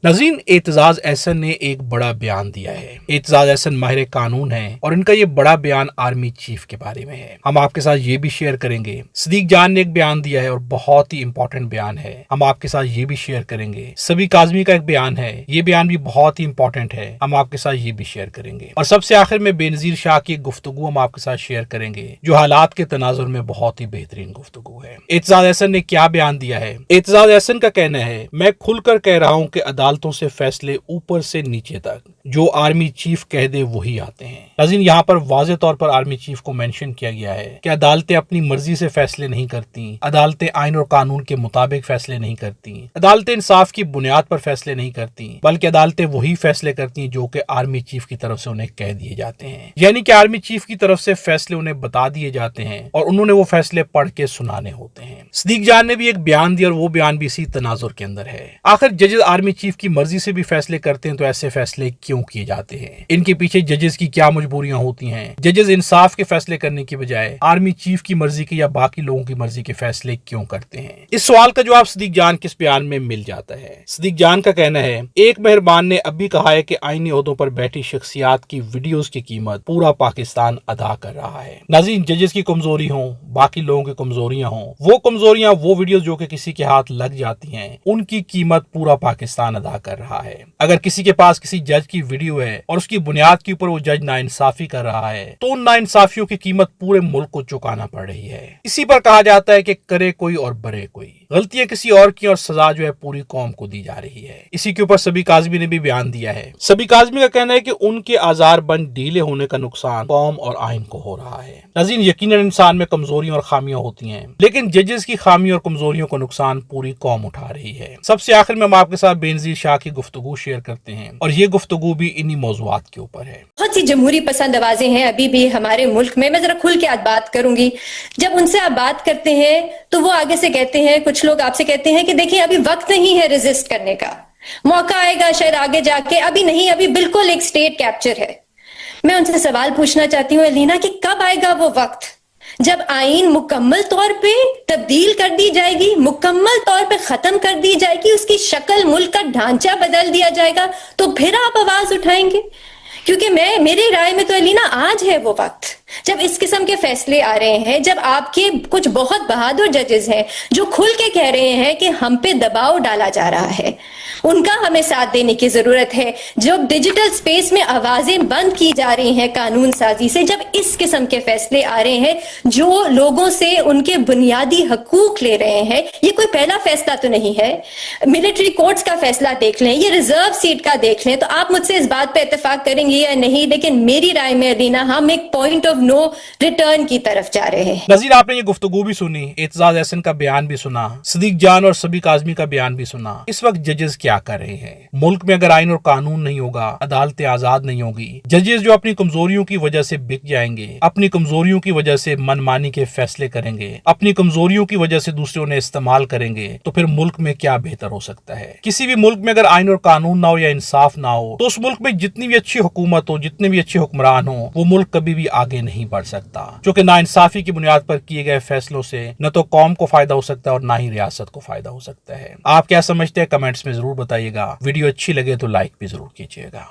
नाज़रीन, एतजाज अहसन ने एक बड़ा बयान दिया है। एतजाज अहसन माहिर कानून हैं और इनका ये बड़ा बयान आर्मी चीफ के बारे में है। हम आपके साथ ये भी शेयर करेंगे। सदीक जान ने एक बयान दिया है और बहुत ही इंपॉर्टेंट बयान है, हम आपके साथ ये भी शेयर करेंगे। सबी काज़मी का एक बयान है, ये बयान भी बहुत ही इंपॉर्टेंट है, हम आपके साथ ये भी शेयर करेंगे। और सबसे आखिर में बेनजीर शाह की गुफ्तगू हम आपके साथ शेयर करेंगे, जो हालात के तनाजुर में बहुत ही बेहतरीन गुफ्तगू है। एतजाज अहसन ने क्या बयान दिया है? एतजाज अहसन का कहना है, मैं खुलकर कह रहा हूँ कि अदालतों से फैसले ऊपर से नीचे तक जो आर्मी चीफ कह दे वही आते हैं। नाज़रीन, यहाँ पर वाज़ेह तौर पर आर्मी चीफ को मेंशन किया गया है कि अदालतें अपनी मर्जी से फैसले नहीं करती, अदालतें आइन और कानून के मुताबिक फैसले नहीं करती, अदालतें इंसाफ की बुनियाद पर फैसले नहीं करती, बल्कि अदालतें वही फैसले करती हैं जो कि आर्मी चीफ की तरफ से उन्हें कह दिए जाते हैं। यानी कि आर्मी चीफ की तरफ से फैसले उन्हें बता दिए जाते हैं और उन्होंने वो फैसले पढ़ के सुनाने होते हैं। सदीक जान ने भी एक बयान दिया और वो बयान भी इसी तनाजुर के अंदर है। आखिर जजेस आर्मी चीफ की मर्जी से भी फैसले करते हैं तो ऐसे फैसले क्यों किए जाते हैं? इनके पीछे जजेस की क्या मजबूरियां होती हैं? जजेस इंसाफ के फैसले करने की बजाय आर्मी चीफ की मर्जी के या बाकी लोगों की मर्जी के फैसले क्यों करते हैं? इस सवाल का जवाब सदीक जान के इस बयान में मिल जाता है। सदीक जान का कहना है, एक मेहरबान ने अभी कहा है कि आईनी ओहदों पर बैठी शख्सियात की वीडियोस की कीमत पूरा पाकिस्तान अदा कर रहा है। नाज़रीन, जजेस की कमजोरी हो, बाकी लोगों की कमजोरियां हो, वो कमजोरियां, वो वीडियोस जो कि किसी के हाथ लग जाती हैं, उनकी कीमत पूरा पाकिस्तान अदा कर रहा है। अगर किसी के पास किसी जज की वीडियो है और उसकी बुनियाद के ऊपर वो जज नाइंसाफी कर रहा है तो उन नाइंसाफियों की कीमत पूरे मुल्क को चुकाना पड़ रही है। इसी पर कहा जाता है कि करे कोई और बरे कोई, गलतियां किसी और की और सजा जो है पूरी कौम को दी जा रही है। इसी के ऊपर सबी काज़मी ने भी बयान दिया है। सबी काज़मी का कहना है कि उनके आजार बंद ढीले होने का नुकसान कौम और आइन को हो रहा है। नाज़रीन, यकीनन इंसान में कमजोरियां और खामियां होती हैं, लेकिन जजेस की खामियों और कमजोरियों का नुकसान पूरी कौम उठा रही है। सबसे आखिर में हम आपके साथ बेनजीर शाह की गुफ्तगू शेयर करते हैं और ये गुफ्तगू भी इन्हीं मौज़ूआत के ऊपर है। बहुत सी जमहूरी पसंद आवाजें हैं अभी भी हमारे मुल्क में। मैं जरा खुल के आज बात करूंगी। जब उनसे आप बात करते हैं तो वो आगे से कहते हैं, कुछ लोग आपसे कहते हैं कि देखिए अभी वक्त नहीं है रेजिस्ट करने का, मौका आएगा शायद आगे जाके, अभी नहीं, अभी बिल्कुल एक स्टेट कैप्चर है। मैं उनसे सवाल पूछना चाहती हूँ अलीना कि कब आएगा वो वक्त जब आइन मुकम्मल तौर पे तब्दील कर दी जाएगी, मुकम्मल तौर पे खत्म कर दी जाएगी, उसकी शक्ल, मुल्क का ढांचा बदल दिया जाएगा, तो फिर आप आवाज उठाएंगे? क्योंकि मेरी राय में तो अलीना आज है वो वक्त जब इस किस्म के फैसले आ रहे हैं, जब आपके कुछ बहुत बहादुर जजेस हैं जो खुल के कह रहे हैं कि हम पे दबाव डाला जा रहा है, उनका हमें साथ देने की जरूरत है। जब डिजिटल स्पेस में आवाजें बंद की जा रही हैं कानून साजी से, जब इस किस्म के फैसले आ रहे हैं जो लोगों से उनके बुनियादी हकूक ले रहे हैं, ये कोई पहला फैसला तो नहीं है। मिलिट्री कोर्ट्स का फैसला देख लें, ये रिजर्व सीट का देख लें, तो आप मुझसे इस बात पे इत्तेफाक करेंगे या नहीं, लेकिन मेरी राय में अलीना हम एक पॉइंट ऑफ नो रिटर्न की तरफ जा रहे हैं। नज़ीर, आपने ये गुफ्तगू भी सुनी, एतजाज अहसन का बयान भी सुना, सदीक जान और सबी काज़मी का बयान भी सुना। इस वक्त जजेस क्या कर रहे हैं? मुल्क में अगर आइन और कानून नहीं होगा, अदालतें आजाद नहीं होगी, जजेस जो अपनी कमजोरियों की वजह से बिक जाएंगे, अपनी कमजोरियों की वजह से मनमानी के फैसले करेंगे, अपनी कमजोरियों की वजह से दूसरों ने इस्तेमाल करेंगे, तो फिर मुल्क में क्या बेहतर हो सकता है? किसी भी मुल्क में अगर आइन और कानून ना हो या इंसाफ ना हो तो उस मुल्क में जितनी भी अच्छी हुकूमत हो, जितने भी अच्छे हुक्मरान हो, वो मुल्क कभी भी आगे नहीं बढ़ सकता। क्योंकि नाइंसाफी की बुनियाद पर किए गए फैसलों से न तो कौम को फायदा हो सकता है और ना ही रियासत को फायदा हो सकता है। आप क्या समझते हैं? कमेंट्स में जरूर बताइएगा। वीडियो अच्छी लगे तो लाइक भी जरूर कीजिएगा।